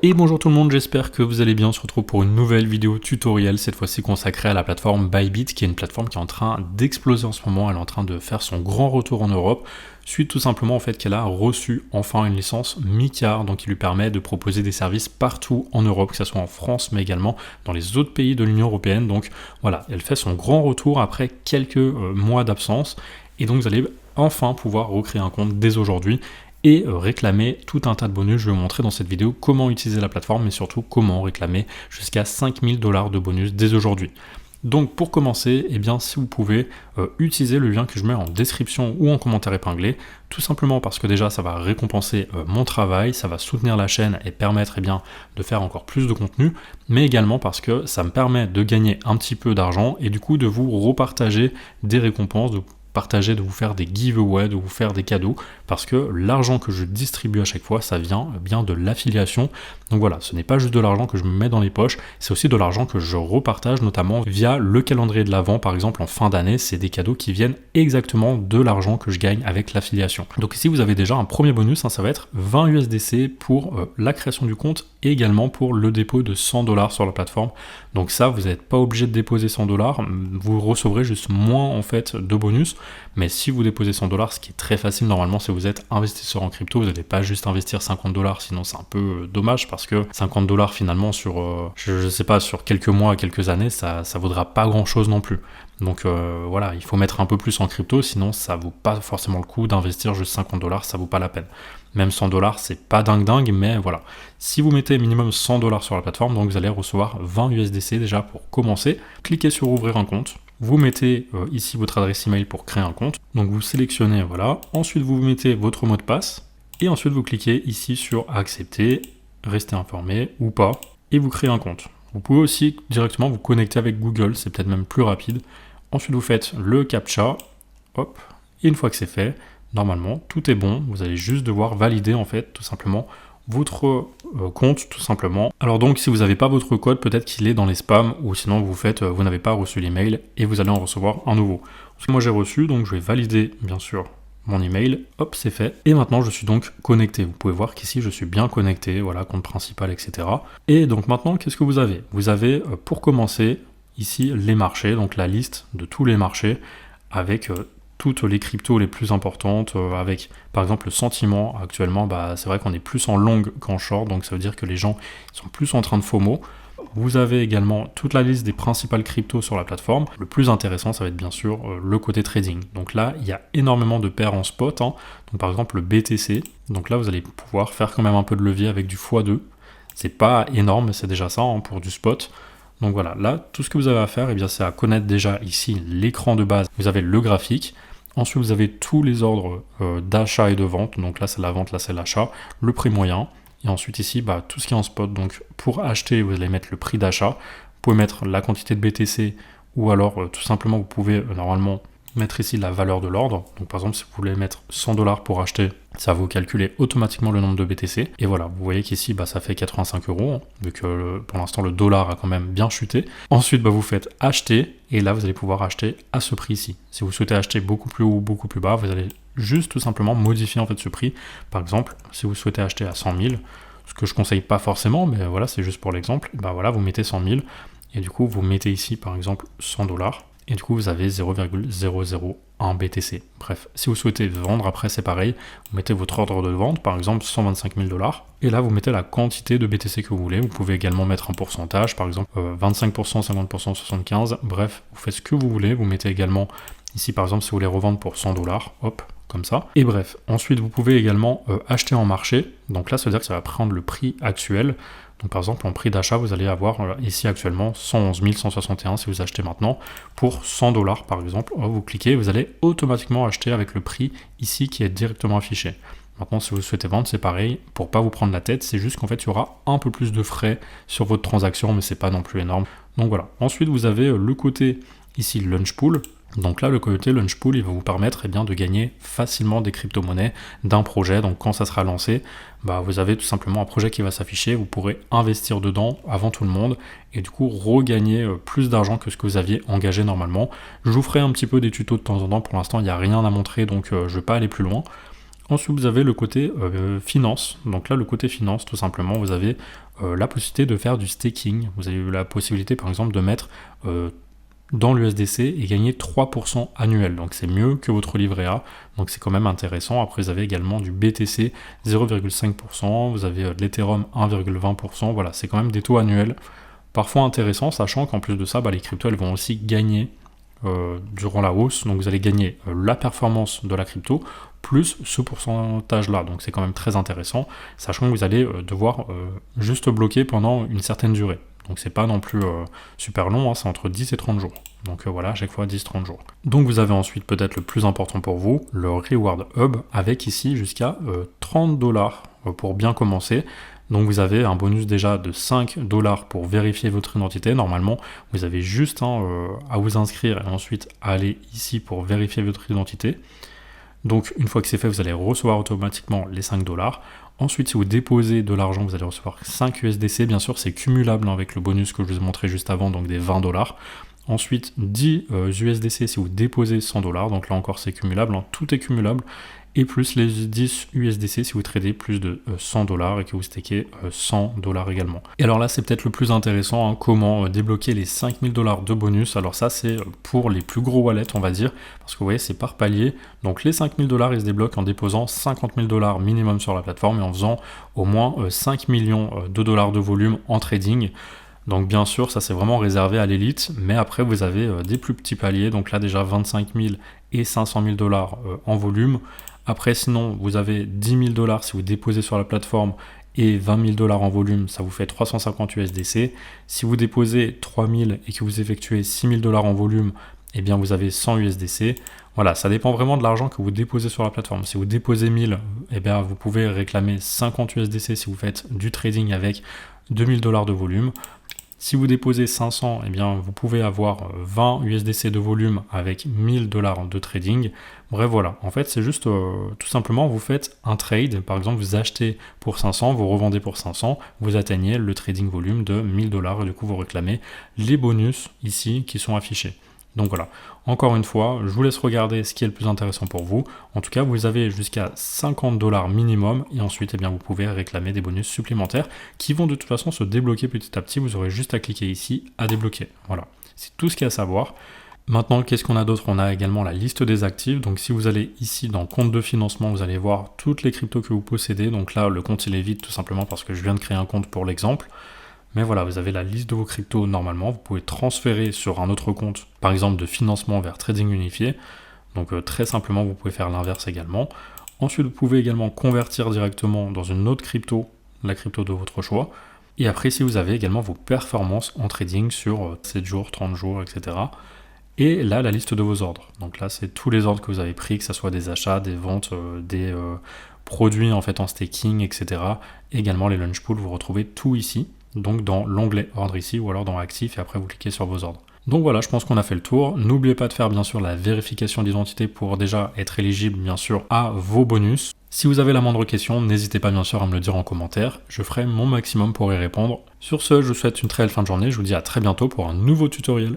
Et bonjour tout le monde, j'espère que vous allez bien. On se retrouve pour une nouvelle vidéo tutoriel, cette fois-ci consacrée à la plateforme Bybit, qui est une plateforme qui est en train d'exploser en ce moment. Elle est en train de faire son grand retour en Europe, suite tout simplement au fait qu'elle a reçu enfin une licence MiCAR, donc qui lui permet de proposer des services partout en Europe, que ce soit en France, mais également dans les autres pays de l'Union européenne. Donc voilà, elle fait son grand retour après quelques mois d'absence, et donc vous allez enfin pouvoir recréer un compte dès aujourd'hui et réclamer tout un tas de bonus. Je vais vous montrer dans cette vidéo comment utiliser la plateforme, mais surtout comment réclamer jusqu'à 5000 $ de bonus dès aujourd'hui. Donc pour commencer, eh bien, si vous pouvez utiliser le lien que je mets en description ou en commentaire épinglé, tout simplement parce que déjà ça va récompenser mon travail, ça va soutenir la chaîne et permettre bien, de faire encore plus de contenu, mais également parce que ça me permet de gagner un petit peu d'argent et du coup de vous repartager des récompenses, de partager, de vous faire des giveaways, de vous faire des cadeaux, parce que l'argent que je distribue à chaque fois, ça vient bien de l'affiliation. Donc voilà, ce n'est pas juste de l'argent que je me mets dans les poches, c'est aussi de l'argent que je repartage, notamment via le calendrier de l'Avent, par exemple en fin d'année, c'est des cadeaux qui viennent exactement de l'argent que je gagne avec l'affiliation. Donc ici vous avez déjà un premier bonus, ça va être 20 USDC pour la création du compte et également pour le dépôt de 100 $ sur la plateforme. Donc ça, vous n'êtes pas obligé de déposer 100 $, vous recevrez juste moins en fait de bonus. Mais si vous déposez 100 $, ce qui est très facile normalement, si vous êtes investisseur en crypto, vous n'allez pas juste investir 50 $, sinon c'est un peu dommage parce que 50 $ finalement sur, je sais pas, sur quelques mois, quelques années, ça vaudra pas grand chose non plus. Donc voilà, il faut mettre un peu plus en crypto, sinon ça vaut pas forcément le coup d'investir juste 50 $, ça vaut pas la peine. Même 100 $, c'est pas dingue, mais voilà. Si vous mettez minimum 100 $ sur la plateforme, donc vous allez recevoir 20 USDC déjà pour commencer. Cliquez sur ouvrir un compte. Vous mettez ici votre adresse email pour créer un compte. Donc vous sélectionnez, voilà. Ensuite, vous mettez votre mot de passe. Et ensuite, vous cliquez ici sur accepter, rester informé ou pas. Et vous créez un compte. Vous pouvez aussi directement vous connecter avec Google, c'est peut-être même plus rapide. Ensuite, vous faites le CAPTCHA. Hop. Et une fois que c'est fait, normalement, tout est bon. Vous allez juste devoir valider, en fait, tout simplement, votre compte, tout simplement. Alors donc, si vous n'avez pas votre code, peut-être qu'il est dans les spams, ou sinon vous faites, vous n'avez pas reçu l'email, et vous allez en recevoir un nouveau. Parce que moi j'ai reçu, donc je vais valider, bien sûr, mon email. Hop, c'est fait. Et maintenant, je suis donc connecté. Vous pouvez voir qu'ici, je suis bien connecté, voilà, compte principal, etc. Et donc maintenant, qu'est-ce que vous avez? Vous avez, pour commencer, ici, les marchés, donc la liste de tous les marchés, avec toutes les cryptos les plus importantes, avec par exemple le sentiment actuellement, c'est vrai qu'on est plus en long qu'en short, donc ça veut dire que les gens sont plus en train de FOMO. Vous avez également toute la liste des principales cryptos sur la plateforme. Le plus intéressant, ça va être bien sûr le côté trading. Donc là, il y a énormément de paires en spot, hein. Donc par exemple le BTC, donc là vous allez pouvoir faire quand même un peu de levier avec du x2. C'est pas énorme, mais c'est déjà ça, hein, pour du spot. Donc voilà, là, tout ce que vous avez à faire, c'est à connaître déjà ici l'écran de base. Vous avez le graphique. Ensuite, vous avez tous les ordres d'achat et de vente. Donc là, c'est la vente, là, c'est l'achat, le prix moyen. Et ensuite, ici, tout ce qui est en spot. Donc pour acheter, vous allez mettre le prix d'achat. Vous pouvez mettre la quantité de BTC ou alors tout simplement, vous pouvez normalement mettre ici la valeur de l'ordre. Donc par exemple, si vous voulez mettre 100 $ pour acheter, ça va vous calculer automatiquement le nombre de BTC. Et voilà, vous voyez qu'ici, ça fait 85 €, hein, vu que pour l'instant, le dollar a quand même bien chuté. Ensuite, vous faites acheter, et là, vous allez pouvoir acheter à ce prix ici. Si vous souhaitez acheter beaucoup plus haut ou beaucoup plus bas, vous allez juste tout simplement modifier en fait ce prix. Par exemple, si vous souhaitez acheter à 100 000, ce que je conseille pas forcément, mais voilà, c'est juste pour l'exemple, voilà, vous mettez 100 000, et du coup, vous mettez ici, par exemple, 100 $. Et du coup, vous avez 0,001 BTC. Bref, si vous souhaitez vendre, après, c'est pareil. Vous mettez votre ordre de vente, par exemple 125 000 $. Et là, vous mettez la quantité de BTC que vous voulez. Vous pouvez également mettre un pourcentage, par exemple 25%, 50%, 75%. Bref, vous faites ce que vous voulez. Vous mettez également ici, par exemple, si vous voulez revendre pour 100 $, hop, comme ça. Et bref, ensuite, vous pouvez également acheter en marché. Donc là, ça veut dire que ça va prendre le prix actuel. Donc par exemple, en prix d'achat, vous allez avoir ici actuellement 111 161 si vous achetez maintenant pour 100 $ par exemple. Vous cliquez, vous allez automatiquement acheter avec le prix ici qui est directement affiché. Maintenant, si vous souhaitez vendre, c'est pareil. Pour pas vous prendre la tête, c'est juste qu'en fait, il y aura un peu plus de frais sur votre transaction, mais c'est pas non plus énorme. Donc voilà. Ensuite, vous avez le côté ici Launchpool. Donc là, le côté Launchpool, il va vous permettre de gagner facilement des crypto-monnaies d'un projet. Donc quand ça sera lancé, vous avez tout simplement un projet qui va s'afficher. Vous pourrez investir dedans avant tout le monde et du coup regagner plus d'argent que ce que vous aviez engagé normalement. Je vous ferai un petit peu des tutos de temps en temps. Pour l'instant, il n'y a rien à montrer, donc je ne vais pas aller plus loin. Ensuite, vous avez le côté finance. Donc là, le côté finance, tout simplement, vous avez la possibilité de faire du staking. Vous avez la possibilité, par exemple, de mettre dans l'USDC et gagner 3% annuel. Donc c'est mieux que votre livret A. Donc c'est quand même intéressant. Après, vous avez également du BTC 0,5%. Vous avez de l'Ethereum 1,20%. Voilà, c'est quand même des taux annuels parfois intéressants, sachant qu'en plus de ça, les cryptos, elles vont aussi gagner durant la hausse. Donc vous allez gagner la performance de la crypto plus ce pourcentage-là. Donc c'est quand même très intéressant, sachant que vous allez devoir juste bloquer pendant une certaine durée. Donc c'est pas non plus super long, hein, c'est entre 10 et 30 jours. Donc voilà, à chaque fois 10-30 jours. Donc vous avez ensuite peut-être le plus important pour vous, le Reward Hub, avec ici jusqu'à 30$ pour bien commencer. Donc vous avez un bonus déjà de 5$ pour vérifier votre identité. Normalement, vous avez juste à vous inscrire et ensuite à aller ici pour vérifier votre identité. Donc une fois que c'est fait, vous allez recevoir automatiquement les 5$. Ensuite, si vous déposez de l'argent, vous allez recevoir 5 USDC. Bien sûr, c'est cumulable avec le bonus que je vous ai montré juste avant, donc des 20$. Ensuite, 10 USDC si vous déposez 100$. Donc là encore, c'est cumulable. Tout est cumulable. Et plus les 10 USDC si vous tradez plus de 100$ et que vous stakez 100$ également. Et alors là, c'est peut-être le plus intéressant, comment débloquer les 5000$ de bonus. Alors ça, c'est pour les plus gros wallets, on va dire, parce que vous voyez, c'est par palier. Donc les 5000$, ils se débloquent en déposant 50 000$ minimum sur la plateforme et en faisant au moins 5 millions de dollars de volume en trading. Donc bien sûr, ça c'est vraiment réservé à l'élite, mais après vous avez des plus petits paliers, donc là déjà 25 000 et 500 000$ en volume. Après sinon, vous avez 10 000$ si vous déposez sur la plateforme et 20 000$ en volume, ça vous fait 350 USDC. Si vous déposez 3 000 et que vous effectuez 6 000$ en volume, eh bien vous avez 100 USDC. Voilà, ça dépend vraiment de l'argent que vous déposez sur la plateforme. Si vous déposez 1000, eh bien vous pouvez réclamer 50 USDC si vous faites du trading avec 2000$ de volume. Si vous déposez 500, eh bien, vous pouvez avoir 20 USDC de volume avec 1000$ de trading. Bref, voilà. En fait, c'est juste tout simplement, vous faites un trade. Par exemple, vous achetez pour 500, vous revendez pour 500, vous atteignez le trading volume de 1000$ et du coup, vous réclamez les bonus ici qui sont affichés. Donc voilà, encore une fois, je vous laisse regarder ce qui est le plus intéressant pour vous. En tout cas, vous avez jusqu'à 50$ minimum et ensuite, eh bien, vous pouvez réclamer des bonus supplémentaires qui vont de toute façon se débloquer petit à petit. Vous aurez juste à cliquer ici à débloquer. Voilà, c'est tout ce qu'il y a à savoir. Maintenant, qu'est-ce qu'on a d'autre? On a également la liste des actifs. Donc si vous allez ici dans compte de financement, vous allez voir toutes les cryptos que vous possédez. Donc là, le compte il est vide tout simplement parce que je viens de créer un compte pour l'exemple. Mais voilà, vous avez la liste de vos cryptos normalement. Vous pouvez transférer sur un autre compte, par exemple de financement vers Trading Unifié. Donc très simplement, vous pouvez faire l'inverse également. Ensuite, vous pouvez également convertir directement dans une autre crypto, la crypto de votre choix. Et après, si vous avez également vos performances en trading sur 7 jours, 30 jours, etc. Et là, la liste de vos ordres. Donc là, c'est tous les ordres que vous avez pris, que ce soit des achats, des ventes, des produits en fait en staking, etc. Également les launch pools, vous retrouvez tout ici. Donc dans l'onglet ordre ici ou alors dans actif et après vous cliquez sur vos ordres. Donc voilà, je pense qu'on a fait le tour. N'oubliez pas de faire bien sûr la vérification d'identité pour déjà être éligible bien sûr à vos bonus. Si vous avez la moindre question, n'hésitez pas bien sûr à me le dire en commentaire. Je ferai mon maximum pour y répondre. Sur ce, je vous souhaite une très belle fin de journée. Je vous dis à très bientôt pour un nouveau tutoriel.